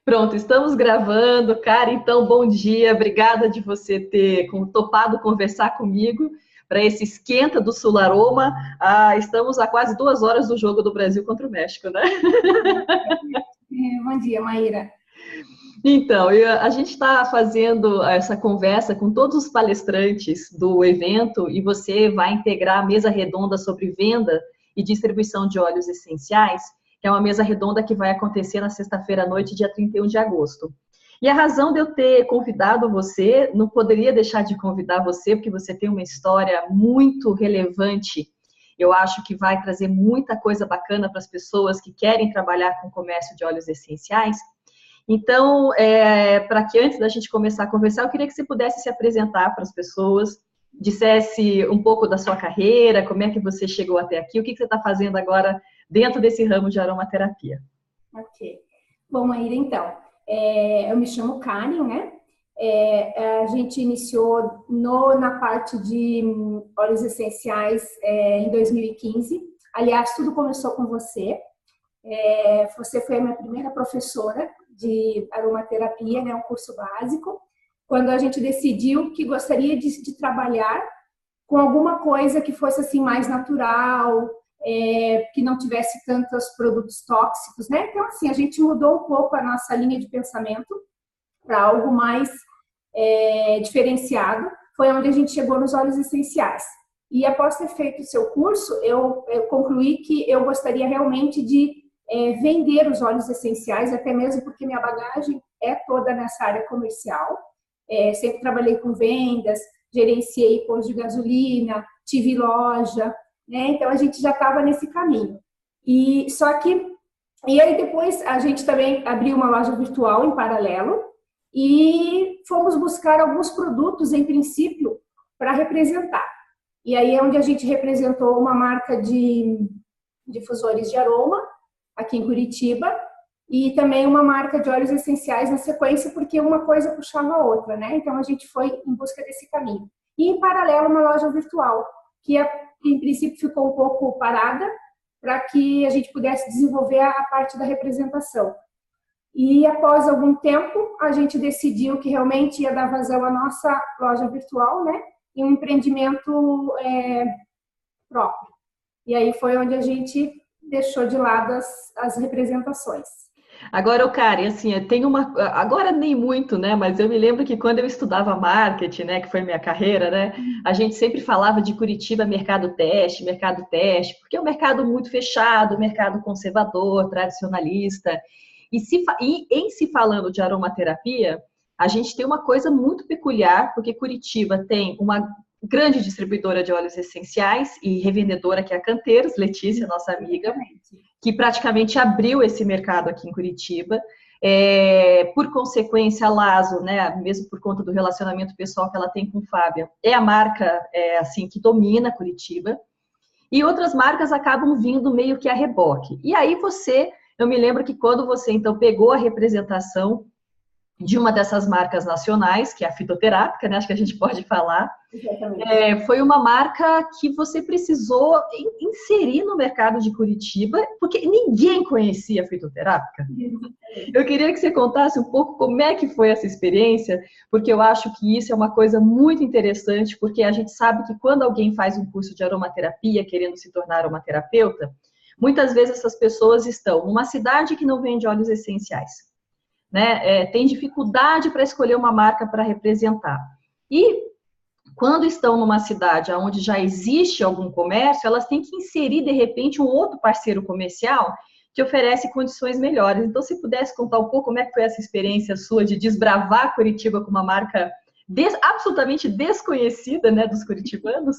Pronto, estamos gravando. Cara, então, bom dia. Obrigada de você ter topado conversar comigo para esse esquenta do Sularoma. Estamos a quase 2 horas do jogo do Brasil contra o México, né? Bom dia, Maíra. Então, a gente está fazendo essa conversa com todos os palestrantes do evento e você vai integrar a mesa redonda sobre venda e distribuição de óleos essenciais, que é uma mesa redonda que vai acontecer na sexta-feira à noite, dia 31 de agosto. E a razão de eu ter convidado você, não poderia deixar de convidar você, porque você tem uma história muito relevante. Eu acho que vai trazer muita coisa bacana para as pessoas que querem trabalhar com o comércio de óleos essenciais. Então, para que antes da gente começar a conversar, eu queria que você pudesse se apresentar para as pessoas, dissesse um pouco da sua carreira, como é que você chegou até aqui, o que você está fazendo agora dentro desse ramo de aromaterapia. Ok. Bom, Maíra, então, eu me chamo Karen, né? A gente iniciou na parte de óleos essenciais em 2015. Aliás, tudo começou com você. Você foi a minha primeira professora de aromaterapia, né, um curso básico, quando a gente decidiu que gostaria de trabalhar com alguma coisa que fosse assim mais natural, que não tivesse tantos produtos tóxicos, né? Então, assim, a gente mudou um pouco a nossa linha de pensamento para algo mais diferenciado. Foi onde a gente chegou nos óleos essenciais. E após ter feito o seu curso, eu concluí que eu gostaria realmente de vender os óleos essenciais, até mesmo porque minha bagagem é toda nessa área comercial. Sempre trabalhei com vendas, gerenciei posto de gasolina, tive loja, né? Então a gente já estava nesse caminho. E aí depois a gente também abriu uma loja virtual em paralelo e fomos buscar alguns produtos em princípio para representar. E aí é onde a gente representou uma marca de difusores de aroma aqui em Curitiba, e também uma marca de óleos essenciais na sequência, porque uma coisa puxava a outra, né? Então a gente foi em busca desse caminho. E em paralelo uma loja virtual, que em princípio ficou um pouco parada, para que a gente pudesse desenvolver a parte da representação. E após algum tempo, a gente decidiu que realmente ia dar vazão à nossa loja virtual, né? E um empreendimento próprio. E aí foi onde a gente deixou de lado as representações. Agora, Karen, assim, tem uma. Agora nem muito, né? Mas eu me lembro que quando eu estudava marketing, né? Que foi minha carreira, né? A gente sempre falava de Curitiba mercado teste, porque é um mercado muito fechado, mercado conservador, tradicionalista. E em se falando de aromaterapia, a gente tem uma coisa muito peculiar, porque Curitiba tem uma grande distribuidora de óleos essenciais e revendedora que é a Canteiros, Letícia, nossa amiga, que praticamente abriu esse mercado aqui em Curitiba. Por consequência, a Lazo, né, mesmo por conta do relacionamento pessoal que ela tem com Fábia, é a marca assim que domina Curitiba. E outras marcas acabam vindo meio que a reboque. E aí eu me lembro que quando você então pegou a representação de uma dessas marcas nacionais, que é a fitoterápica, né? Acho que a gente pode falar. Foi uma marca que você precisou inserir no mercado de Curitiba, porque ninguém conhecia a fitoterápica. Eu queria que você contasse um pouco como é que foi essa experiência, porque eu acho que isso é uma coisa muito interessante, porque a gente sabe que quando alguém faz um curso de aromaterapia, querendo se tornar aromaterapeuta, muitas vezes essas pessoas estão numa cidade que não vende óleos essenciais, né? Tem dificuldade para escolher uma marca para representar. E quando estão numa cidade onde já existe algum comércio, elas têm que inserir, de repente, um outro parceiro comercial que oferece condições melhores. Então, se pudesse contar um pouco como é que foi essa experiência sua de desbravar Curitiba com uma marca absolutamente desconhecida, né, dos curitibanos?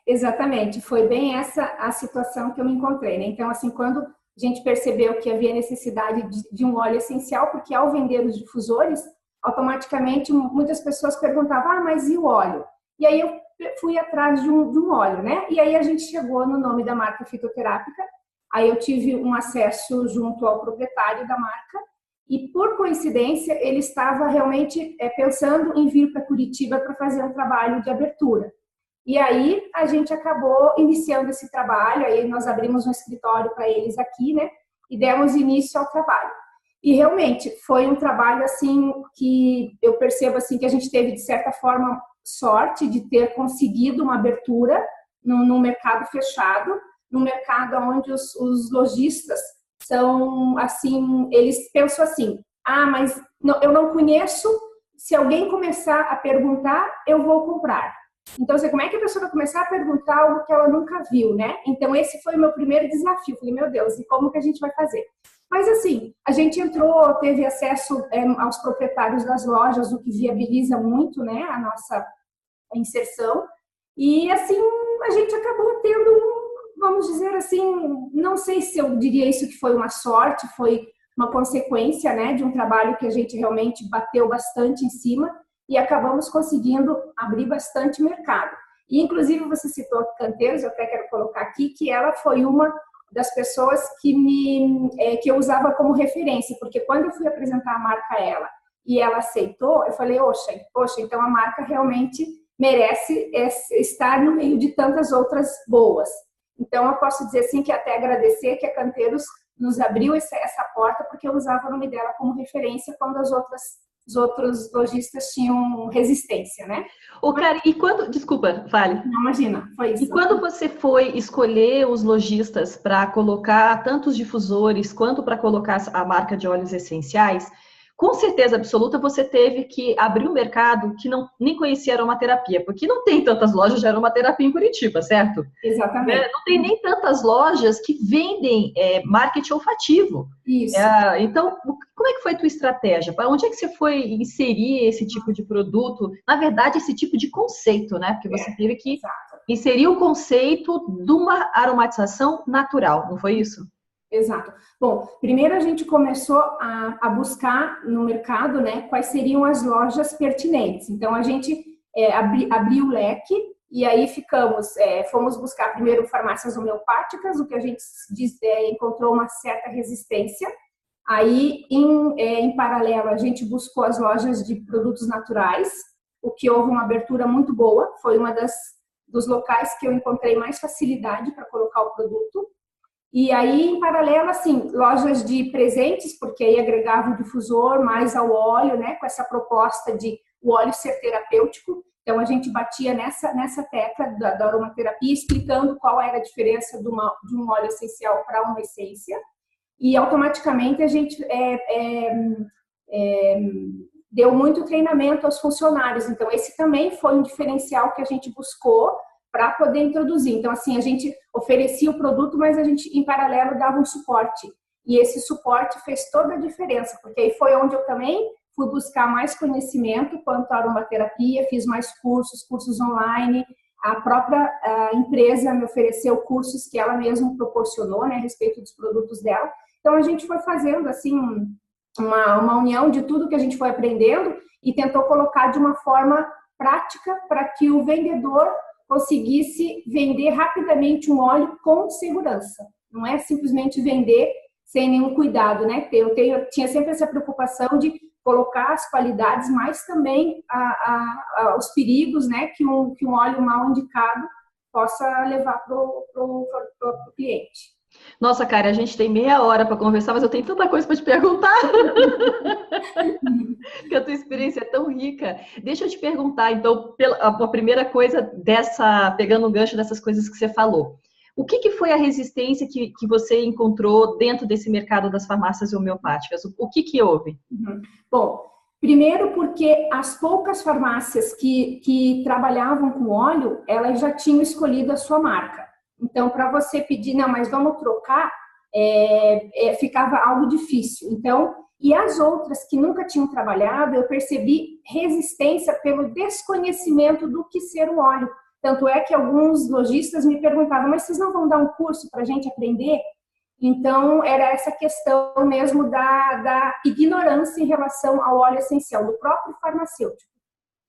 Exatamente, foi bem essa a situação que eu me encontrei, né? Então, assim, quando a gente percebeu que havia necessidade de um óleo essencial, porque ao vender os difusores, automaticamente muitas pessoas perguntavam, mas e o óleo? E aí eu fui atrás de um óleo, né? E aí a gente chegou no nome da marca fitoterápica, aí eu tive um acesso junto ao proprietário da marca, e por coincidência ele estava realmente pensando em vir para Curitiba para fazer um trabalho de abertura. E aí a gente acabou iniciando esse trabalho, aí nós abrimos um escritório para eles aqui, né? E demos início ao trabalho. E realmente foi um trabalho assim que eu percebo assim que a gente teve de certa forma sorte de ter conseguido uma abertura no mercado fechado, no mercado onde os lojistas são assim, eles pensam assim, ah, mas eu não conheço, se alguém começar a perguntar, eu vou comprar. Então, assim, como é que a pessoa vai começar a perguntar algo que ela nunca viu, né? Então, esse foi o meu primeiro desafio. Falei, meu Deus, e como que a gente vai fazer? Mas, assim, a gente entrou, teve acesso aos proprietários das lojas, o que viabiliza muito, né, a nossa inserção. E, assim, a gente acabou tendo, vamos dizer assim, não sei se eu diria isso que foi uma sorte, foi uma consequência, né, de um trabalho que a gente realmente bateu bastante em cima e acabamos conseguindo abrir bastante mercado. E, inclusive, você citou Canteiros, eu até quero colocar aqui, que ela foi uma das pessoas que eu usava como referência, porque quando eu fui apresentar a marca a ela e ela aceitou, eu falei, poxa, então a marca realmente merece estar no meio de tantas outras boas. Então, eu posso dizer assim que até agradecer que a Canteiros nos abriu essa porta, porque eu usava o nome dela como referência quando os outros lojistas tinham resistência, né? Ô, Karen, e quando... Desculpa, fale. Não, imagina, foi isso. E quando você foi escolher os lojistas para colocar tanto os difusores quanto para colocar a marca de óleos essenciais, com certeza absoluta você teve que abrir um mercado que nem conhecia aromaterapia, porque não tem tantas lojas de aromaterapia em Curitiba, certo? Exatamente. Não tem nem tantas lojas que vendem marketing olfativo. Isso. Então, como é que foi a tua estratégia? Para onde é que você foi inserir esse tipo de produto? Na verdade, esse tipo de conceito, né? Porque você teve que inserir o conceito de uma aromatização natural, não foi isso? Exato. Bom, primeiro a gente começou a buscar no mercado, né, quais seriam as lojas pertinentes. Então, a gente abriu o leque e aí fomos buscar primeiro farmácias homeopáticas, o que a gente encontrou uma certa resistência. Aí, em paralelo, a gente buscou as lojas de produtos naturais, o que houve uma abertura muito boa, foi uma dos locais que eu encontrei mais facilidade para colocar o produto. E aí, em paralelo, assim, lojas de presentes, porque aí agregava o difusor mais ao óleo, né, com essa proposta de o óleo ser terapêutico. Então, a gente batia nessa tecla da aromaterapia, explicando qual era a diferença de um óleo essencial para uma essência. E, automaticamente, a gente deu muito treinamento aos funcionários. Então, esse também foi um diferencial que a gente buscou para poder introduzir. Então, assim, a gente oferecia o produto, mas a gente, em paralelo, dava um suporte. E esse suporte fez toda a diferença, porque aí foi onde eu também fui buscar mais conhecimento quanto à aromaterapia, fiz mais cursos online, a própria empresa me ofereceu cursos que ela mesma proporcionou, né, a respeito dos produtos dela. Então, a gente foi fazendo, assim, uma união de tudo que a gente foi aprendendo e tentou colocar de uma forma prática para que o vendedor conseguisse vender rapidamente um óleo com segurança. Não é simplesmente vender sem nenhum cuidado, né? Eu tinha sempre essa preocupação de colocar as qualidades, mas também os perigos, né, que um óleo mal indicado possa levar para o cliente. Nossa, cara, a gente tem meia hora para conversar, mas eu tenho tanta coisa para te perguntar. Que a tua experiência é tão rica. Deixa eu te perguntar, então, a primeira coisa pegando o gancho dessas coisas que você falou. O que foi a resistência que você encontrou dentro desse mercado das farmácias homeopáticas? O que houve? Bom, primeiro porque as poucas farmácias que trabalhavam com óleo, elas já tinham escolhido a sua marca. Então, para você pedir, não, mas vamos trocar, ficava algo difícil. Então, e as outras que nunca tinham trabalhado, eu percebi resistência pelo desconhecimento do que ser o óleo. Tanto é que alguns lojistas me perguntavam, mas vocês não vão dar um curso para a gente aprender? Então, era essa questão mesmo da ignorância em relação ao óleo essencial, do próprio farmacêutico.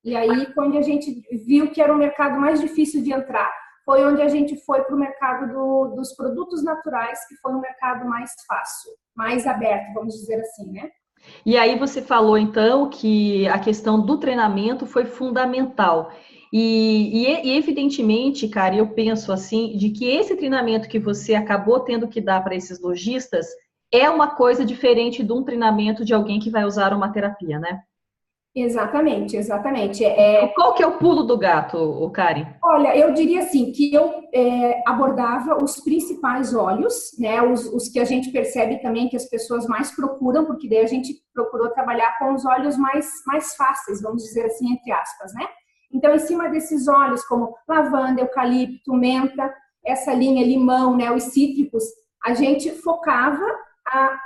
E aí, quando a gente viu que era o mercado mais difícil de entrar, foi onde a gente foi para o mercado dos produtos naturais, que foi um mercado mais fácil, mais aberto, vamos dizer assim, né? E aí você falou, então, que a questão do treinamento foi fundamental. E evidentemente, cara, eu penso assim, de que esse treinamento que você acabou tendo que dar para esses lojistas, é uma coisa diferente de um treinamento de alguém que vai usar uma terapia, né? Exatamente, exatamente. Qual que é o pulo do gato, Karen? Olha, eu diria assim, que eu abordava os principais óleos, né, os que a gente percebe também que as pessoas mais procuram, porque daí a gente procurou trabalhar com os óleos mais fáceis, vamos dizer assim, entre aspas, né? Então, em cima desses óleos, como lavanda, eucalipto, menta, essa linha limão, né, os cítricos, a gente focava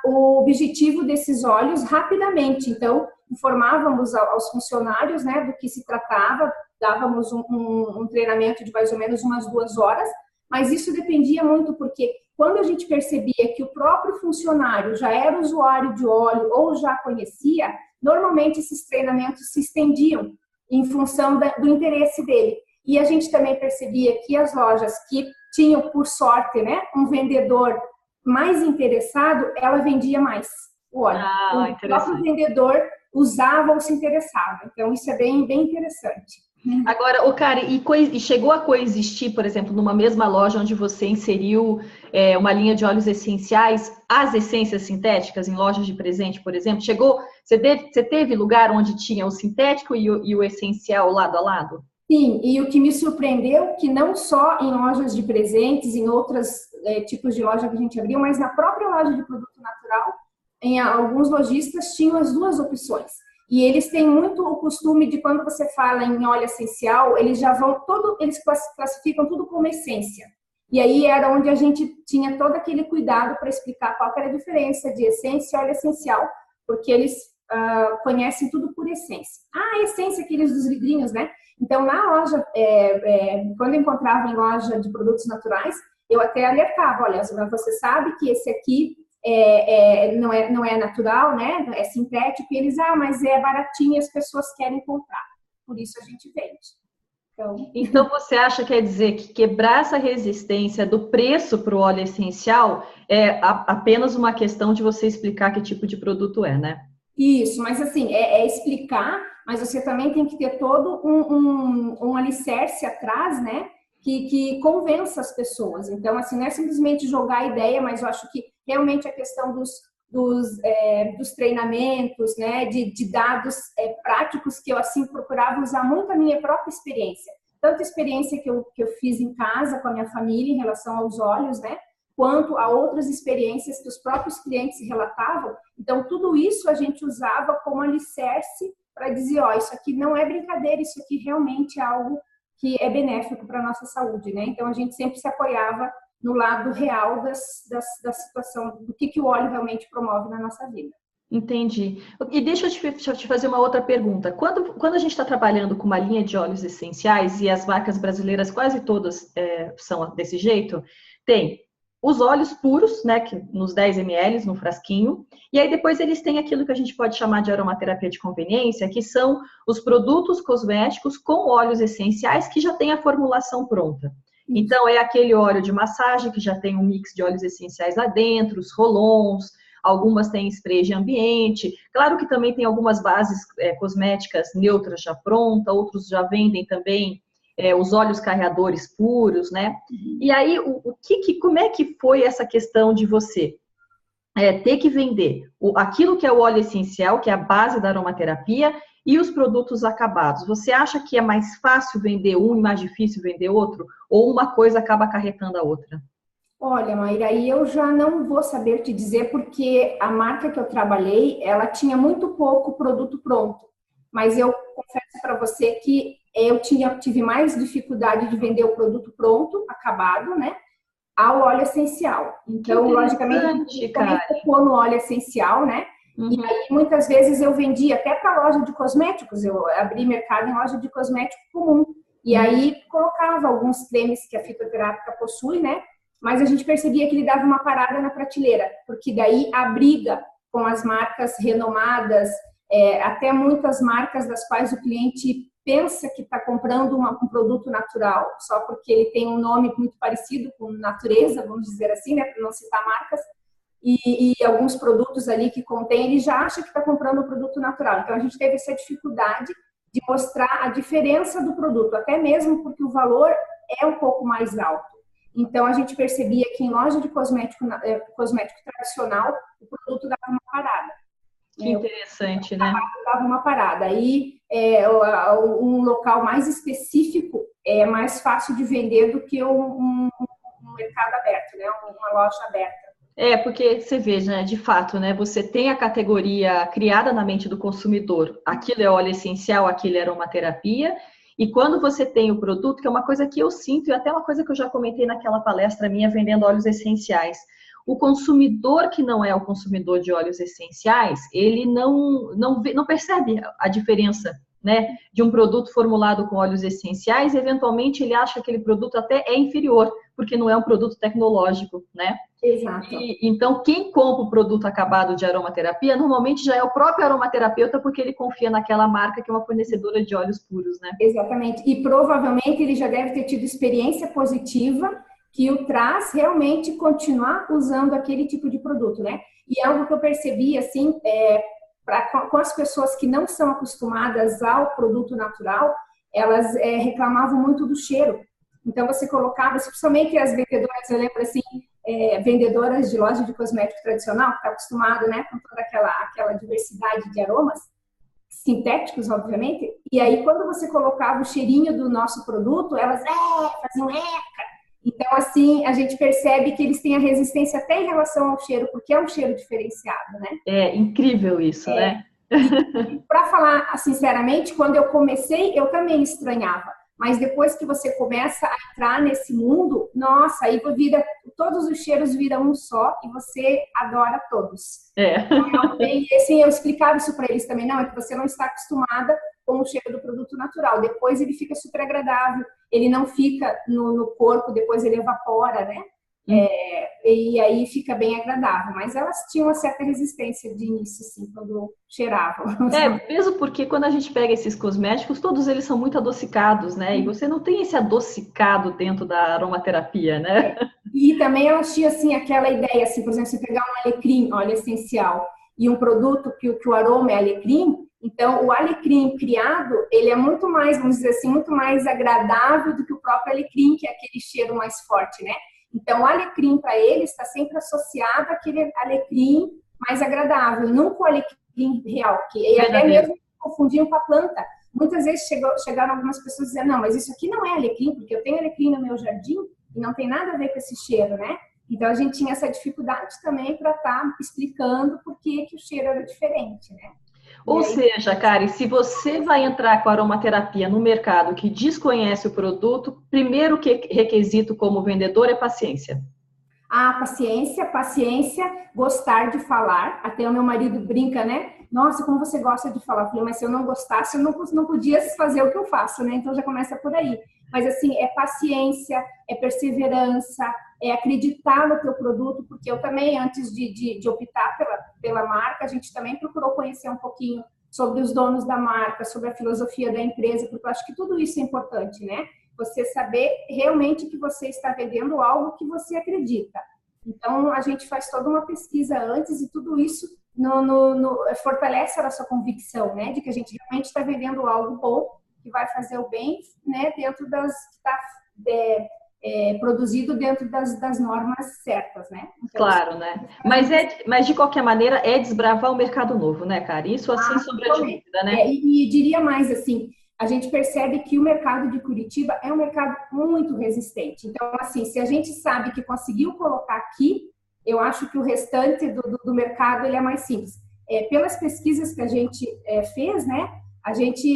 o objetivo desses óleos rapidamente. Então, informávamos aos funcionários, né, do que se tratava, dávamos um treinamento de mais ou menos umas 2 horas, mas isso dependia muito porque quando a gente percebia que o próprio funcionário já era usuário de óleo ou já conhecia, normalmente esses treinamentos se estendiam em função do interesse dele. E a gente também percebia que as lojas que tinham, por sorte, né, um vendedor mais interessado, ela vendia mais o óleo. O próprio vendedor usava ou se interessava. Então, isso é bem, bem interessante. Agora, Karen, e chegou a coexistir, por exemplo, numa mesma loja onde você inseriu uma linha de óleos essenciais, as essências sintéticas em lojas de presente, por exemplo? Você teve lugar onde tinha o sintético e o essencial lado a lado? Sim, e o que me surpreendeu, que não só em lojas de presentes, em outros tipos de loja que a gente abriu, mas na própria loja de produto natural, em alguns lojistas tinham as duas opções. E eles têm muito o costume de, quando você fala em óleo essencial, eles já vão, eles classificam tudo como essência. E aí era onde a gente tinha todo aquele cuidado para explicar qual era a diferença de essência e óleo essencial, porque eles conhecem tudo por essência. A essência, aqueles dos livrinhos, né? Então, na loja, quando eu encontrava em loja de produtos naturais, eu até alertava, olha, você sabe que esse aqui não é natural, né? É sintético. E eles, mas é baratinho e as pessoas querem comprar. Por isso a gente vende. Então você acha, quer dizer, que quebrar essa resistência do preço para o óleo essencial é apenas uma questão de você explicar que tipo de produto é, né? Isso, mas assim, explicar, mas você também tem que ter todo um alicerce atrás, né? Que convença as pessoas. Então, assim, não é simplesmente jogar a ideia, mas eu acho que realmente a questão dos treinamentos, né, de dados práticos, que eu, assim, procurava usar muito a minha própria experiência. Tanto a experiência que eu fiz em casa com a minha família em relação aos óleos, né, quanto a outras experiências que os próprios clientes relatavam. Então, tudo isso a gente usava como alicerce para dizer, isso aqui não é brincadeira, isso aqui realmente é algo que é benéfico para a nossa saúde, né? Então, a gente sempre se apoiava no lado real da situação, do que o óleo realmente promove na nossa vida. Entendi. E deixa eu te fazer uma outra pergunta. Quando a gente está trabalhando com uma linha de óleos essenciais, e as marcas brasileiras quase todas são desse jeito, tem os óleos puros, né, nos 10 ml, no frasquinho, e aí depois eles têm aquilo que a gente pode chamar de aromaterapia de conveniência, que são os produtos cosméticos com óleos essenciais que já tem a formulação pronta. Então, é aquele óleo de massagem que já tem um mix de óleos essenciais lá dentro, os rolons, algumas têm spray de ambiente. Claro que também tem algumas bases cosméticas neutras já prontas, outros já vendem também os óleos carreadores puros, né? E aí, como é que foi essa questão de você ter que vender aquilo que é o óleo essencial, que é a base da aromaterapia, e os produtos acabados? Você acha que é mais fácil vender um e mais difícil vender outro? Ou uma coisa acaba acarretando a outra? Olha, Maíra, aí eu já não vou saber te dizer, porque a marca que eu trabalhei, ela tinha muito pouco produto pronto. Mas eu confesso para você que eu tive mais dificuldade de vender o produto pronto, acabado, né, ao óleo essencial. Então, logicamente, também focou no óleo essencial, né? Uhum. E aí, muitas vezes, eu vendia até para loja de cosméticos. Eu abri mercado em loja de cosmético comum. E aí, colocava alguns cremes que a fitoterápica possui, né? Mas a gente percebia que ele dava uma parada na prateleira, porque daí a briga com as marcas renomadas, até muitas marcas das quais o cliente pensa que está comprando um produto natural, só porque ele tem um nome muito parecido com natureza, vamos dizer assim, né, para não citar marcas, e alguns produtos ali que contém, ele já acha que está comprando um produto natural. Então, a gente teve essa dificuldade de mostrar a diferença do produto, até mesmo porque o valor é um pouco mais alto. Então, a gente percebia que em loja de cosmético tradicional, o produto dava uma parada. Que interessante, né? Dava uma parada. Aí, um local mais específico é mais fácil de vender do que um mercado aberto, né? Uma loja aberta. Porque você veja, né, de fato, né, você tem a categoria criada na mente do consumidor, aquilo é óleo essencial, aquilo é aromaterapia, e quando você tem o produto, que é uma coisa que eu sinto, e até uma coisa que eu já comentei naquela palestra minha vendendo óleos essenciais, o consumidor que não é o consumidor de óleos essenciais, ele não percebe a diferença, né, de um produto formulado com óleos essenciais, eventualmente ele acha que aquele produto até é inferior, porque não é um produto tecnológico, né? Exato. Então, quem compra o produto acabado de aromaterapia, normalmente já é o próprio aromaterapeuta, porque ele confia naquela marca que é uma fornecedora de óleos puros, né? Exatamente. E provavelmente ele já deve ter tido experiência positiva que o traz realmente continuar usando aquele tipo de produto, né? E algo que eu percebi, assim, com as pessoas que não são acostumadas ao produto natural, elas reclamavam muito do cheiro. Então, você colocava, especialmente as vendedoras, eu lembro assim, vendedoras de loja de cosmético tradicional, que está acostumado, né, com toda aquela diversidade de aromas, sintéticos, obviamente, e aí quando você colocava o cheirinho do nosso produto, elas faziam eca. Então, assim, a gente percebe que eles têm a resistência até em relação ao cheiro, porque é um cheiro diferenciado, né? É incrível isso, né? Para falar sinceramente, quando eu comecei, eu também estranhava. Mas depois que você começa a entrar nesse mundo, nossa, aí todos os cheiros viram um só e você adora todos. E assim, eu explicava isso para eles também, não, é que você não está acostumada com o cheiro do produto natural. Depois ele fica super agradável, ele não fica no corpo, depois ele evapora, né? E aí fica bem agradável. Mas elas tinham uma certa resistência de início, assim, quando cheiravam. Mesmo porque quando a gente pega esses cosméticos, todos eles são muito adocicados, né? E você não tem esse adocicado dentro da aromaterapia, né? E também elas tinham, assim, aquela ideia, assim, por exemplo, se pegar um alecrim, óleo essencial, e um produto que o aroma é alecrim, então o alecrim criado, ele é muito mais, vamos dizer assim, muito mais agradável do que o próprio alecrim, que é aquele cheiro mais forte, né? Então, o alecrim, para eles, está sempre associado àquele alecrim mais agradável, não com o alecrim real, que até mesmo confundiam com a planta. Muitas vezes chegaram algumas pessoas dizendo, não, mas isso aqui não é alecrim, porque eu tenho alecrim no meu jardim e não tem nada a ver com esse cheiro, né? Então, a gente tinha essa dificuldade também para estar explicando por que o cheiro era diferente, né? Ou seja, Kari, se você vai entrar com a aromaterapia no mercado que desconhece o produto, primeiro requisito como vendedor é paciência. Paciência, gostar de falar. Até o meu marido brinca, né? Nossa, como você gosta de falar. Eu falei, mas se eu não gostasse, eu não podia fazer o que eu faço, né? Então já começa por aí. Mas assim, é paciência, é perseverança, é acreditar no teu produto, porque eu também, antes de optar pela marca, a gente também procurou conhecer um pouquinho sobre os donos da marca, sobre a filosofia da empresa, porque eu acho que tudo isso é importante, né? Você saber realmente que você está vendendo algo que você acredita. Então, a gente faz toda uma pesquisa antes e tudo isso fortalece a nossa convicção, né? De que a gente realmente está vendendo algo bom, que vai fazer o bem, né? Dentro que está produzido dentro das normas certas, né? Então, claro, né? Mas de qualquer maneira é desbravar o mercado novo, né, cara? Isso assim sombra de dúvida, né? E diria mais assim, a gente percebe que o mercado de Curitiba é um mercado muito resistente. Então, assim, se a gente sabe que conseguiu colocar aqui, eu acho que o restante do mercado ele é mais simples. Pelas pesquisas que a gente fez, né? A gente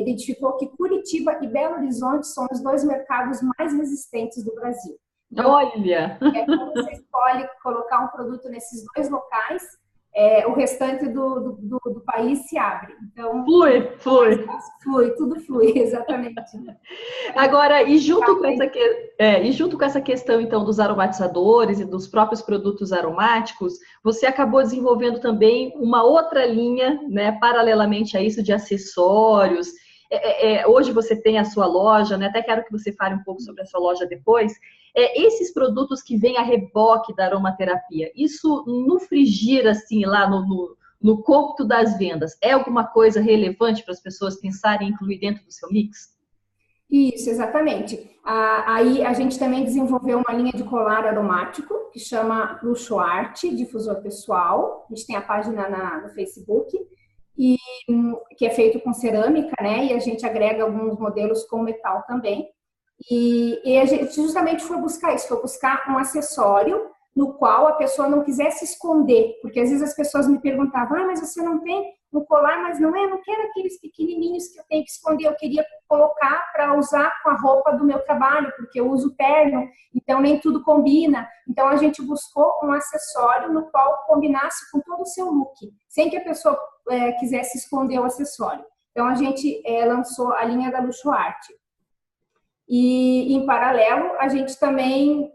identificou que Curitiba e Belo Horizonte são os dois mercados mais resistentes do Brasil. Então, olha! Quando você escolhe colocar um produto nesses dois locais, o restante do país se abre. Então, tudo flui, exatamente. Agora, e junto com essa questão, então, dos aromatizadores e dos próprios produtos aromáticos, você acabou desenvolvendo também uma outra linha, né, paralelamente a isso, de acessórios. Hoje você tem a sua loja, né? Até quero que você fale um pouco sobre a sua loja depois. Esses produtos que vêm a reboque da aromaterapia, isso no frigir, assim, lá no cômputo das vendas, é alguma coisa relevante para as pessoas pensarem em incluir dentro do seu mix? Isso, exatamente. Aí a gente também desenvolveu uma linha de colar aromático que chama Luxo Arte, difusor pessoal. A gente tem a página no Facebook, e, que é feito com cerâmica, né? E a gente agrega alguns modelos com metal também. E a gente justamente foi buscar isso, foi buscar um acessório no qual a pessoa não quisesse esconder, porque às vezes as pessoas me perguntavam, mas você não tem um colar, mas não é, não quero aqueles pequenininhos que eu tenho que esconder, eu queria colocar para usar com a roupa do meu trabalho, porque eu uso terno, então nem tudo combina. Então a gente buscou um acessório no qual combinasse com todo o seu look, sem que a pessoa quisesse esconder o acessório. Então a gente lançou a linha da Luxo Arte. E, em paralelo, a gente também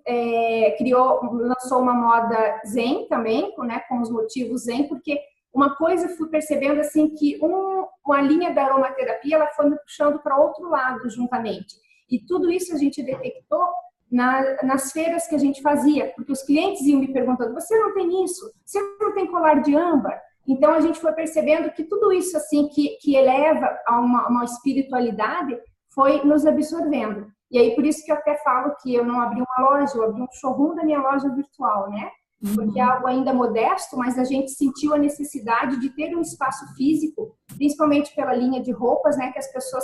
lançou uma moda zen também, né, com os motivos zen, porque uma coisa eu fui percebendo assim que uma linha da aromaterapia ela foi me puxando para outro lado juntamente. E tudo isso a gente detectou nas feiras que a gente fazia, porque os clientes iam me perguntando, você não tem isso? Você não tem colar de âmbar? Então a gente foi percebendo que tudo isso assim que eleva a uma espiritualidade foi nos absorvendo. E aí, por isso que eu até falo que eu não abri uma loja, eu abri um showroom da minha loja virtual, né? Porque é algo ainda modesto, mas a gente sentiu a necessidade de ter um espaço físico, principalmente pela linha de roupas, né? Que as pessoas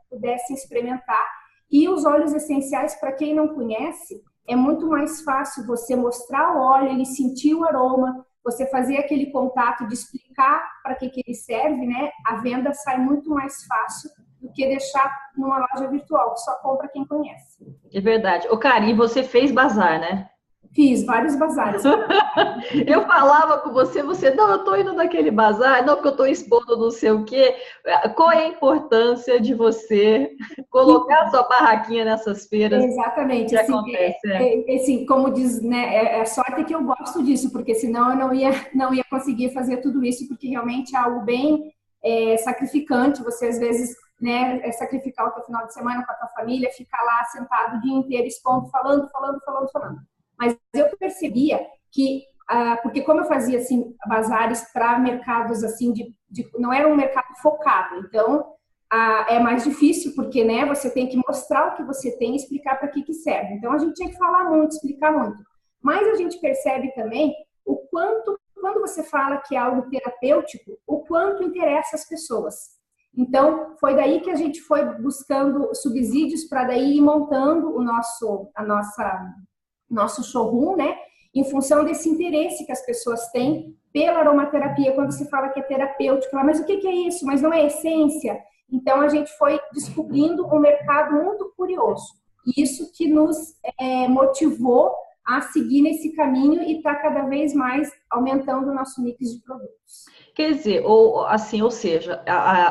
pudessem experimentar. E os óleos essenciais, para quem não conhece, é muito mais fácil você mostrar o óleo, ele sentir o aroma, você fazer aquele contato de explicar para que ele serve, né? A venda sai muito mais fácil do que deixar numa loja virtual, que só compra quem conhece. É verdade. Ô, Kari, e você fez bazar, né? Fiz vários bazares. Eu falava com você, não, eu tô indo naquele bazar, não, porque eu tô expondo não sei o quê. Qual é a importância de você colocar sua barraquinha nessas feiras? Exatamente. Que Assim, acontece, assim, como diz, né, a sorte que eu gosto disso, porque senão eu não ia conseguir fazer tudo isso, porque realmente é algo bem sacrificante. Você, às vezes, né, sacrificar o teu final de semana com a tua família, ficar lá sentado o dia inteiro expondo, falando. Mas eu percebia que, porque como eu fazia assim bazares para mercados assim não era um mercado focado, então é mais difícil porque, né, você tem que mostrar o que você tem e explicar para que serve. Então a gente tinha que falar muito, explicar muito. Mas a gente percebe também o quanto, quando você fala que é algo terapêutico, o quanto interessa as pessoas. Então, foi daí que a gente foi buscando subsídios para daí ir montando o nosso showroom, né? Em função desse interesse que as pessoas têm pela aromaterapia. Quando se fala que é terapêutico, mas o que é isso? Mas não é essência? Então, a gente foi descobrindo um mercado muito curioso. E isso que nos motivou a seguir nesse caminho e está cada vez mais aumentando o nosso mix de produtos. Quer dizer, ou seja,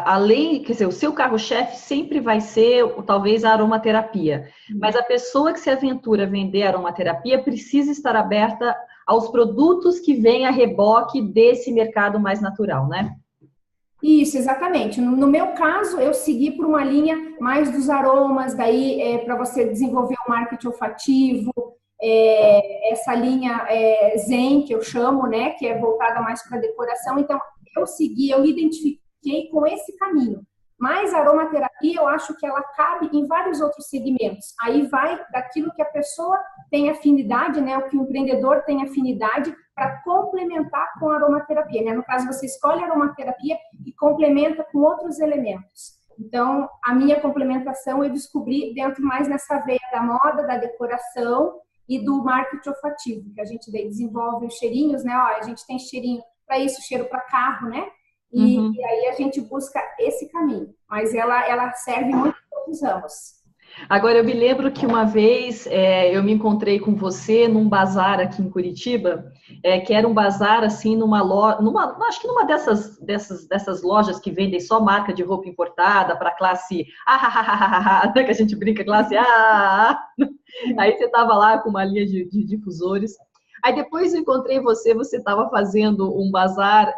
além, quer dizer, o seu carro-chefe sempre vai ser, talvez, a aromaterapia. Mas a pessoa que se aventura a vender aromaterapia precisa estar aberta aos produtos que vêm a reboque desse mercado mais natural, né? Isso, exatamente. No meu caso, eu segui por uma linha mais dos aromas, daí para você desenvolver o marketing olfativo, essa linha Zen, que eu chamo, né, que é voltada mais para decoração. Então, eu me identifiquei com esse caminho. Mas a aromaterapia, eu acho que ela cabe em vários outros segmentos. Aí vai daquilo que a pessoa tem afinidade, né, o que o empreendedor tem afinidade para complementar com a aromaterapia, né? No caso, você escolhe a aromaterapia e complementa com outros elementos. Então, a minha complementação eu descobri dentro mais nessa veia da moda, da decoração e do marketing olfativo, que a gente daí desenvolve os cheirinhos, né? Ó, a gente tem cheirinho para isso, cheiro para carro, né? E aí a gente busca esse caminho. Mas ela serve muito para outros ramos. Agora, eu me lembro que uma vez eu me encontrei com você num bazar aqui em Curitiba, que era um bazar assim numa loja, acho que numa dessas lojas que vendem só marca de roupa importada para classe que a gente brinca, classe A. Aí você estava lá com uma linha de difusores. Aí depois eu encontrei você estava fazendo um bazar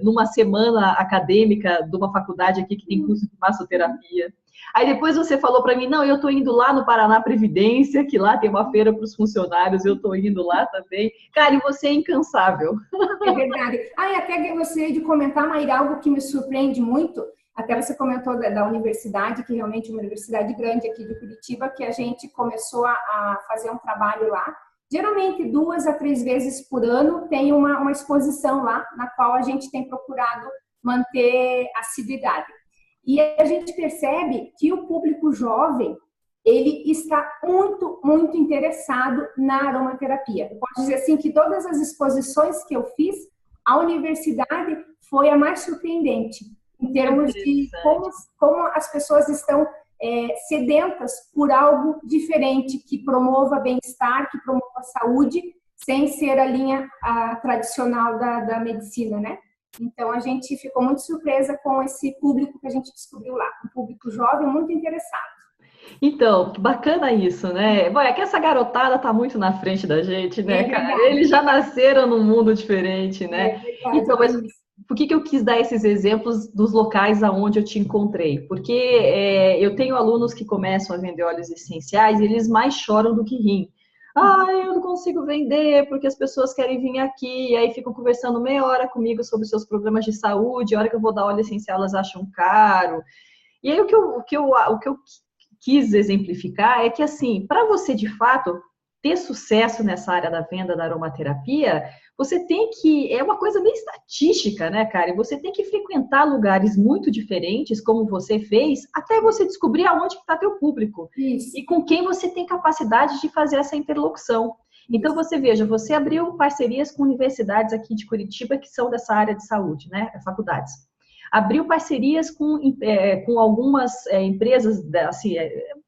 numa semana acadêmica de uma faculdade aqui que tem curso de massoterapia. Aí depois você falou para mim, não, eu estou indo lá no Paraná Previdência, que lá tem uma feira para os funcionários, eu estou indo lá também. Cara, e você é incansável. É verdade. E até gostaria de comentar, Maíra, algo que me surpreende muito. Até você comentou da universidade, que realmente é uma universidade grande aqui de Curitiba, que a gente começou a fazer um trabalho lá. Geralmente, 2 a 3 vezes por ano tem uma exposição lá, na qual a gente tem procurado manter assiduidade. E a gente percebe que o público jovem, ele está muito, muito interessado na aromaterapia. Eu posso dizer assim que todas as exposições que eu fiz, a universidade foi a mais surpreendente, em termos de como as pessoas estão sedentas por algo diferente, que promova bem-estar, que promova saúde, sem ser a linha tradicional da medicina, né? Então, a gente ficou muito surpresa com esse público que a gente descobriu lá, um público jovem muito interessado. Então, que bacana isso, né? Bom, é que essa garotada tá muito na frente da gente, né, cara? Verdade. Eles já nasceram num mundo diferente, né? É verdade. Então, mas por que eu quis dar esses exemplos dos locais aonde eu te encontrei? Porque eu tenho alunos que começam a vender óleos essenciais e eles mais choram do que riem. Ah, eu não consigo vender porque as pessoas querem vir aqui, e aí ficam conversando meia hora comigo sobre os seus problemas de saúde, a hora que eu vou dar óleo essencial elas acham caro. E aí o que eu quis exemplificar é que, assim, para você, de fato, ter sucesso nessa área da venda da aromaterapia, você tem que, é uma coisa bem estatística, né, cara? E você tem que frequentar lugares muito diferentes, como você fez, até você descobrir aonde está teu público. Isso. E com quem você tem capacidade de fazer essa interlocução. Então, você veja, você abriu parcerias com universidades aqui de Curitiba que são dessa área de saúde, né, faculdades. Abriu parcerias com algumas empresas, assim,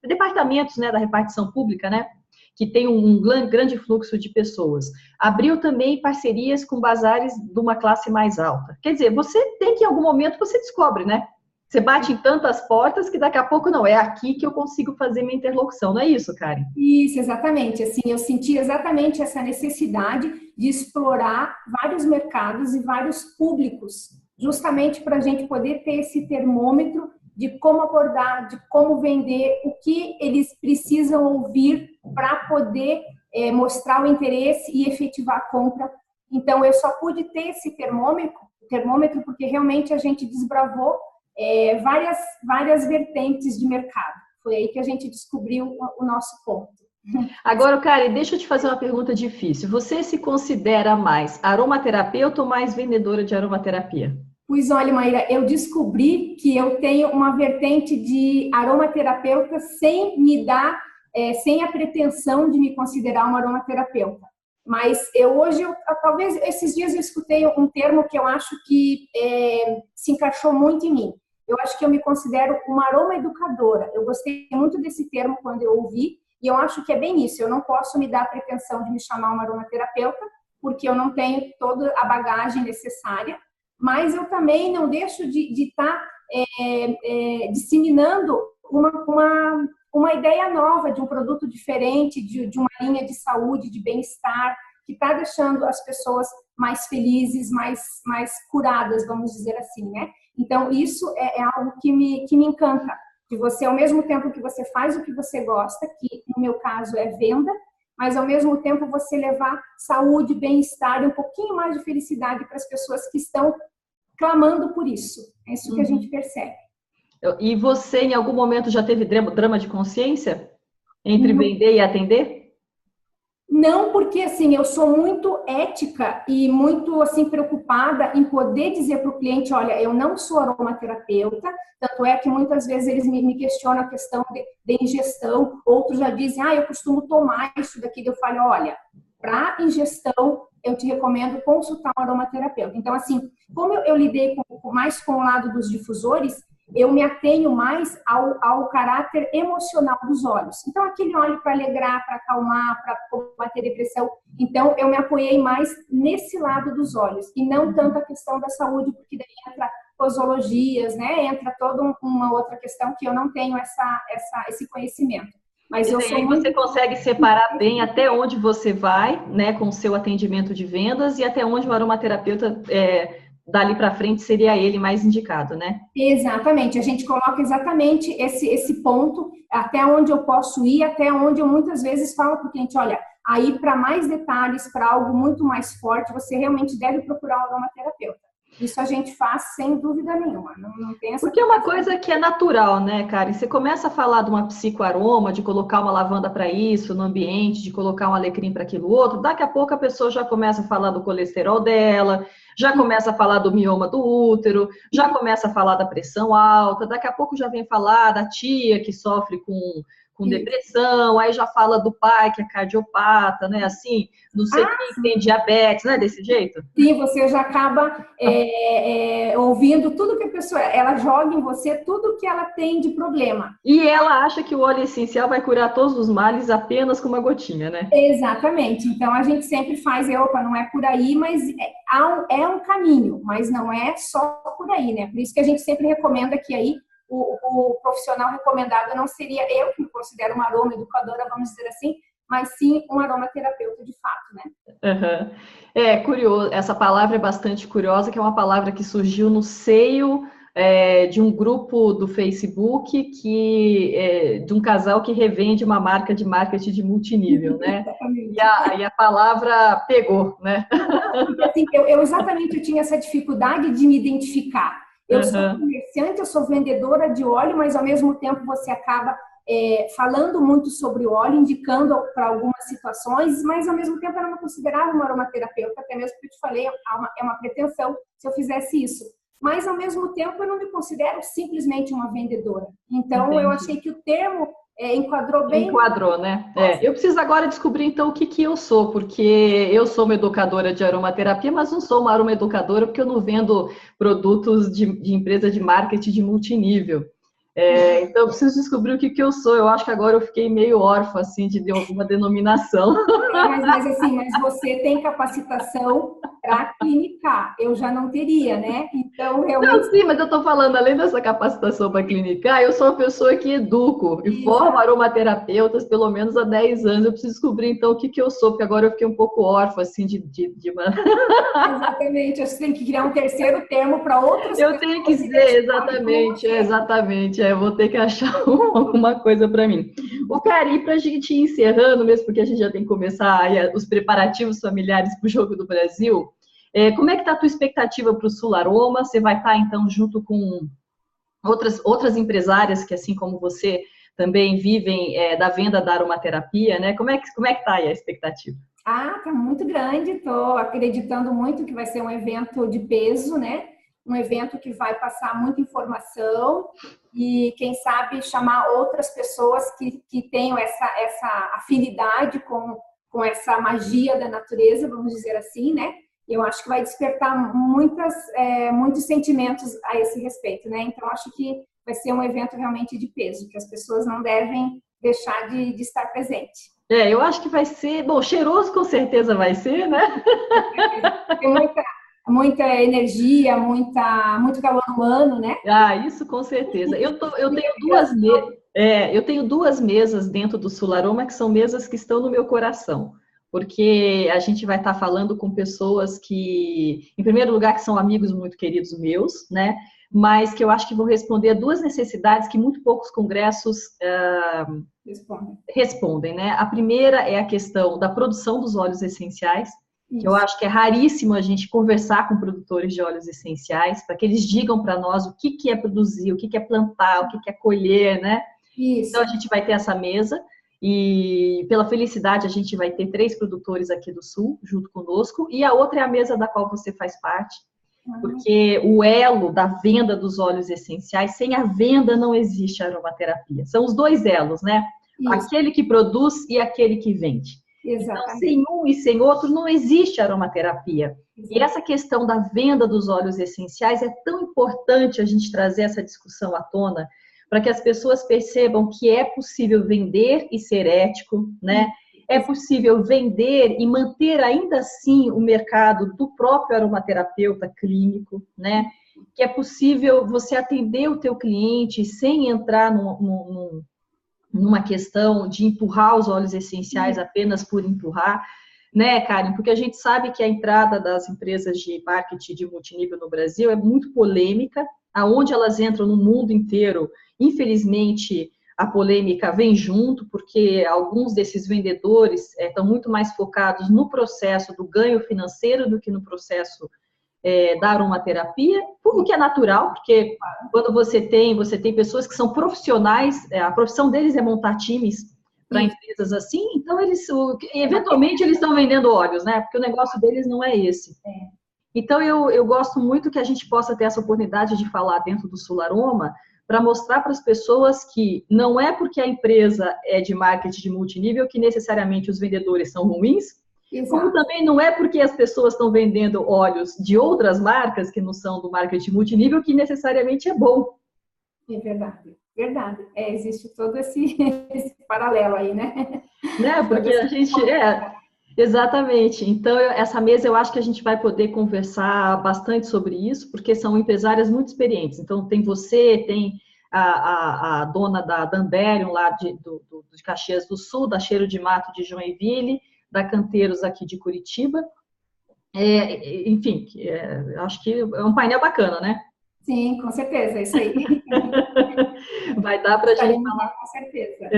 departamentos, né, da repartição pública, né, que tem um grande fluxo de pessoas. Abriu também parcerias com bazares de uma classe mais alta. Quer dizer, você tem que, em algum momento, você descobre, né? Você bate em tantas portas que daqui a pouco não, é aqui que eu consigo fazer minha interlocução, não é isso, Karen? Isso, exatamente. Assim, eu senti exatamente essa necessidade de explorar vários mercados e vários públicos, justamente para a gente poder ter esse termômetro de como abordar, de como vender, o que eles precisam ouvir para poder mostrar o interesse e efetivar a compra. Então, eu só pude ter esse termômetro porque realmente a gente desbravou várias vertentes de mercado. Foi aí que a gente descobriu o nosso ponto. Agora, Karen, deixa eu te fazer uma pergunta difícil. Você se considera mais aromaterapeuta ou mais vendedora de aromaterapia? Pois olha, Maíra, eu descobri que eu tenho uma vertente de aromaterapeuta sem a pretensão de me considerar uma aromaterapeuta. Mas talvez esses dias eu escutei um termo que eu acho que se encaixou muito em mim. Eu acho que eu me considero uma aromaeducadora. Eu gostei muito desse termo quando eu ouvi, e eu acho que é bem isso. Eu não posso me dar a pretensão de me chamar uma aromaterapeuta, porque eu não tenho toda a bagagem necessária, mas eu também não deixo de estar disseminando uma ideia nova de um produto diferente, de uma linha de saúde, de bem-estar, que está deixando as pessoas mais felizes, mais curadas, vamos dizer assim, né? Então, isso é algo que me encanta, de você, ao mesmo tempo que você faz o que você gosta, que no meu caso é venda, mas ao mesmo tempo você levar saúde, bem-estar e um pouquinho mais de felicidade para as pessoas que estão clamando por isso. É isso que a gente percebe. E você, em algum momento, já teve drama de consciência entre vender e atender? Não, porque assim, eu sou muito ética e muito assim preocupada em poder dizer para o cliente, olha, eu não sou aromaterapeuta, tanto é que muitas vezes eles me questionam a questão de ingestão, outros já dizem, eu costumo tomar isso daqui, eu falo, olha, para ingestão, eu te recomendo consultar um aromaterapeuta. Então, assim, como eu lidei mais com o lado dos difusores, eu me atenho mais ao caráter emocional dos óleos. Então, aquele óleo para alegrar, para acalmar, para combater depressão. Então, eu me apoiei mais nesse lado dos óleos e não tanto a questão da saúde, porque daí entra posologias, né? Entra toda uma outra questão que eu não tenho esse conhecimento. Mas e aí você consegue separar bem até onde você vai, né, com o seu atendimento de vendas e até onde o aromaterapeuta dali para frente seria ele mais indicado, né? Exatamente, a gente coloca exatamente esse ponto, até onde eu posso ir, até onde eu muitas vezes falo para o cliente, olha, aí para mais detalhes, para algo muito mais forte, você realmente deve procurar um aromaterapeuta. Isso a gente faz sem dúvida nenhuma, não tem essa... Porque é uma coisa que é natural, né, Karen? Você começa a falar de uma psicoaroma, de colocar uma lavanda para isso no ambiente, de colocar um alecrim para aquilo outro, daqui a pouco a pessoa já começa a falar do colesterol dela, já começa a falar do mioma do útero, já começa a falar da pressão alta, daqui a pouco já vem falar da tia que sofre com depressão, aí já fala do pai que é cardiopata, né? Assim, não sei quem tem diabetes, não é desse jeito? Sim, você já acaba ouvindo tudo que a pessoa, ela joga em você tudo que ela tem de problema. E ela acha que o óleo essencial vai curar todos os males apenas com uma gotinha, né? Exatamente. Então a gente sempre faz, opa, não é por aí, mas é um caminho, mas não é só por aí, né? Por isso que a gente sempre recomenda que aí o profissional recomendado não seria eu, que me considero uma aromaeducadora, vamos dizer assim, mas sim um aromaterapeuta de fato, né? Uhum. É curioso, essa palavra é bastante curiosa, que é uma palavra que surgiu no seio de um grupo do Facebook de um casal que revende uma marca de marketing de multinível, né? E a palavra pegou, né? Assim, exatamente eu tinha essa dificuldade de me identificar. Eu sou comerciante, eu sou vendedora de óleo, mas ao mesmo tempo você acaba falando muito sobre o óleo, indicando para algumas situações, mas ao mesmo tempo eu não me considerava uma aromaterapeuta, até mesmo porque eu te falei, é uma pretensão se eu fizesse isso. Mas ao mesmo tempo eu não me considero simplesmente uma vendedora. Então Entendi. Eu achei que o termo enquadrou bem. Enquadrou, né? Eu preciso agora descobrir, então, o que eu sou, porque eu sou uma educadora de aromaterapia, mas não sou uma aromaeducadora porque eu não vendo produtos de empresa de marketing de multinível. Então, eu preciso descobrir o que eu sou. Eu acho que agora eu fiquei meio órfã, assim, de alguma denominação. Mas você tem capacitação para clinicar. Eu já não teria, né? Então, realmente... Não, sim, mas eu estou falando, além dessa capacitação para clinicar, eu sou uma pessoa que educo e formo aromaterapeutas pelo menos há 10 anos. Eu preciso descobrir, então, o que eu sou, porque agora eu fiquei um pouco órfã, assim, de uma... Exatamente, você tem que criar um terceiro termo para outras Eu tenho que dizer, exatamente. Eu vou ter que achar alguma coisa para mim. O Cari, para a gente ir encerrando, mesmo porque a gente já tem que começar aí os preparativos familiares para o Jogo do Brasil, como é que está a tua expectativa para o Sul Aroma? Você vai estar, então, junto com outras empresárias que, assim como você, também vivem da venda da aromaterapia, né? Como é que está aí a expectativa? Tá muito grande, estou acreditando muito que vai ser um evento de peso, né? Um evento que vai passar muita informação e, quem sabe, chamar outras pessoas que tenham essa afinidade com essa magia da natureza, vamos dizer assim, né? Eu acho que vai despertar muitos sentimentos a esse respeito, né? Então, acho que vai ser um evento realmente de peso, que as pessoas não devem deixar de estar presente. Eu acho que vai ser... Bom, cheiroso com certeza vai ser, né? Tem muita energia, muito calor humano, né? Isso com certeza. Eu tenho duas mesas dentro do Sul Aroma, que são mesas que estão no meu coração. Porque a gente vai estar falando com pessoas que, em primeiro lugar, que são amigos muito queridos meus, né? Mas que eu acho que vão responder a duas necessidades que muito poucos congressos respondem, né? A primeira é a questão da produção dos óleos essenciais, que eu acho que é raríssimo a gente conversar com produtores de óleos essenciais, para que eles digam para nós o que é produzir, o que é plantar, o que é colher, né? Isso. Então, a gente vai ter essa mesa. E pela felicidade a gente vai ter 3 produtores aqui do Sul junto conosco, e a outra é a mesa da qual você faz parte, porque o elo da venda dos óleos essenciais, sem a venda não existe aromaterapia. São os 2 elos, né? Isso. Aquele que produz e aquele que vende. Exatamente. Então, sem um e sem outro não existe aromaterapia. Exatamente. E essa questão da venda dos óleos essenciais é tão importante a gente trazer essa discussão à tona, para que as pessoas percebam que é possível vender e ser ético, né? É possível vender e manter ainda assim o mercado do próprio aromaterapeuta clínico, né? Que é possível você atender o teu cliente sem entrar numa questão de empurrar os óleos essenciais apenas por empurrar, né, Karen? Porque a gente sabe que a entrada das empresas de marketing de multinível no Brasil é muito polêmica, aonde elas entram no mundo inteiro. Infelizmente, a polêmica vem junto, porque alguns desses vendedores estão muito mais focados no processo do ganho financeiro do que no processo da aromaterapia, o que é natural, porque quando você tem pessoas que são profissionais, a profissão deles é montar times para empresas assim, então eventualmente eles estão vendendo óleos, né? Porque o negócio deles não é esse. Então eu gosto muito que a gente possa ter essa oportunidade de falar dentro do Sularoma, para mostrar para as pessoas que não é porque a empresa é de marketing de multinível que necessariamente os vendedores são ruins. Exato. Como também não é porque as pessoas estão vendendo óleos de outras marcas que não são do marketing multinível que necessariamente é bom. É verdade, verdade. Existe todo esse paralelo aí, né? Porque a gente exatamente. Então, essa mesa eu acho que a gente vai poder conversar bastante sobre isso, porque são empresárias muito experientes. Então, tem você, tem a dona da Dandelion, lá de Caxias do Sul, da Cheiro de Mato de Joinville, da Canteiros aqui de Curitiba. Enfim, acho que é um painel bacana, né? Sim, com certeza, é isso aí. Vai dar para a gente falar. Com certeza.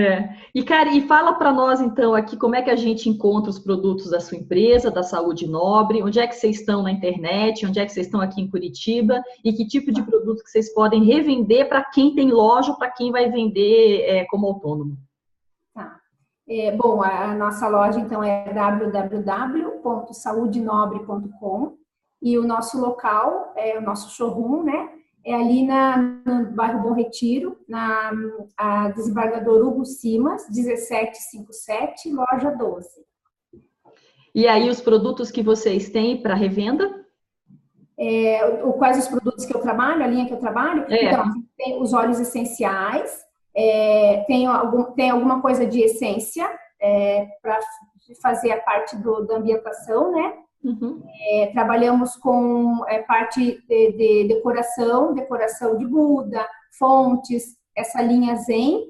E, cara, fala para nós, então, aqui, como é que a gente encontra os produtos da sua empresa, da Saúde Nobre, onde é que vocês estão na internet, onde é que vocês estão aqui em Curitiba, e que tipo de produto que vocês podem revender para quem tem loja, para quem vai vender como autônomo. Tá. Bom, a nossa loja, então, é www.saudenobre.com e o nosso local, o nosso showroom, né, é ali no bairro Bom Retiro, na Desembargador Hugo Simas, 1757, loja 12. E aí, os produtos que vocês têm para revenda? Quais os produtos que eu trabalho, a linha que eu trabalho? Então, tem os óleos essenciais, tem alguma coisa de essência para fazer a parte da ambientação, né? Uhum. Trabalhamos com parte de decoração de Buda, fontes, essa linha Zen,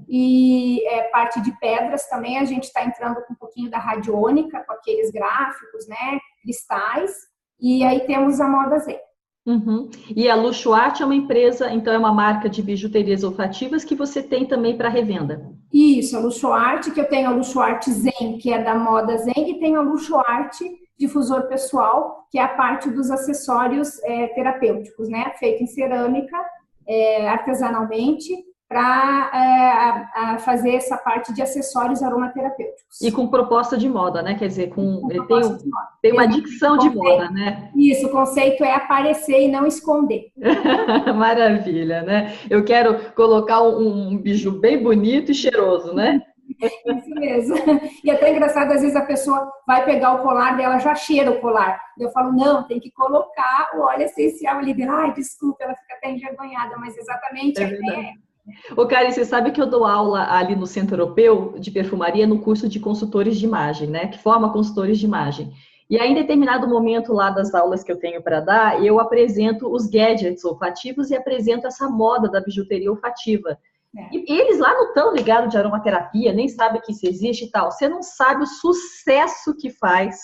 e parte de pedras também. A gente está entrando com um pouquinho da radiônica, com aqueles gráficos, né, cristais, e aí temos a moda Zen. Uhum. E a Luxo Art é uma empresa, então é uma marca de bijuterias olfativas que você tem também para revenda. Isso, a Luxo Art, que eu tenho a Luxo Art Zen, que é da moda Zen, e tenho a Luxo Art difusor pessoal, que é a parte dos acessórios terapêuticos, né? Feito em cerâmica, artesanalmente, para fazer essa parte de acessórios aromaterapêuticos. E com proposta de moda, né? Quer dizer, tem uma dicção de moda, né? Isso, o conceito é aparecer e não esconder. Maravilha, né? Eu quero colocar um biju bem bonito e cheiroso, né? Isso mesmo. E é até engraçado, às vezes a pessoa vai pegar o colar dela, já cheira o colar. Eu falo, não, tem que colocar o óleo essencial ali dela. Ai, desculpa, ela fica até envergonhada, mas exatamente a ideia é. Ô, Karen, você sabe que eu dou aula ali no Centro Europeu de Perfumaria no curso de consultores de imagem, né? Que forma consultores de imagem. E aí, em determinado momento lá das aulas que eu tenho para dar, eu apresento os gadgets olfativos e apresento essa moda da bijuteria olfativa. E eles lá não estão ligados de aromaterapia, nem sabem que isso existe e tal. Você não sabe o sucesso que faz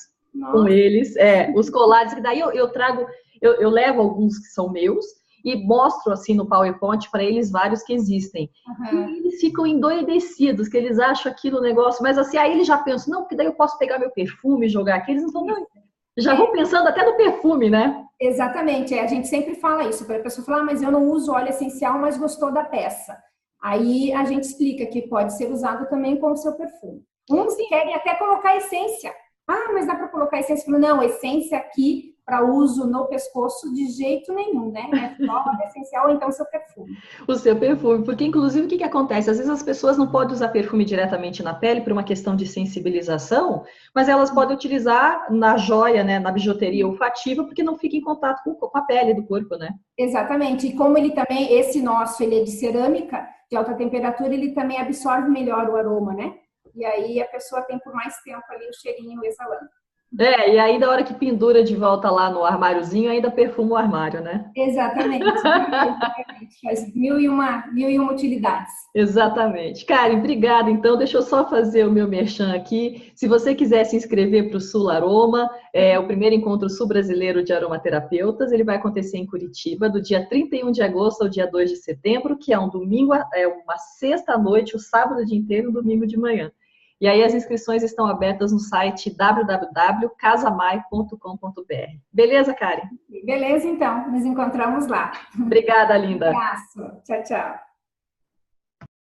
com eles. Os colares, que daí eu trago, eu levo alguns que são meus e mostro assim no PowerPoint para eles vários que existem. Uhum. E eles ficam endoidecidos, que eles acham aquilo negócio, mas assim, aí eles já pensam, não, porque daí eu posso pegar meu perfume e jogar aqui. Eles não estão, não. Já vão pensando até no perfume, né? Exatamente, a gente sempre fala isso, para a pessoa falar, mas eu não uso óleo essencial, mas gostou da peça. Aí a gente explica que pode ser usado também com o seu perfume. Uns querem até colocar essência. Ah, mas dá para colocar essência? Não, essência aqui para uso no pescoço de jeito nenhum, né? É só óleo essencial ou então o seu perfume. O seu perfume, porque inclusive o que acontece? Às vezes as pessoas não podem usar perfume diretamente na pele por uma questão de sensibilização, mas elas podem utilizar na joia, né, na bijuteria olfativa, porque não fica em contato com a pele do corpo, né? Exatamente. E como ele também, esse nosso, ele é de cerâmica, de alta temperatura, ele também absorve melhor o aroma, né? E aí a pessoa tem por mais tempo ali o cheirinho exalando. E aí da hora que pendura de volta lá no armáriozinho, ainda perfuma o armário, né? Exatamente. Faz mil e uma utilidades. Exatamente. Karen, obrigada. Então, deixa eu só fazer o meu merchan aqui. Se você quiser se inscrever para o Sul Aroma, o primeiro encontro sul-brasileiro de aromaterapeutas, ele vai acontecer em Curitiba, do dia 31 de agosto ao dia 2 de setembro, que é um domingo, uma sexta à noite, o sábado o dia inteiro e um domingo de manhã. E aí as inscrições estão abertas no site www.casamai.com.br. Beleza, Karen? Beleza, então. Nos encontramos lá. Obrigada, Um linda. abraço. Tchau, tchau.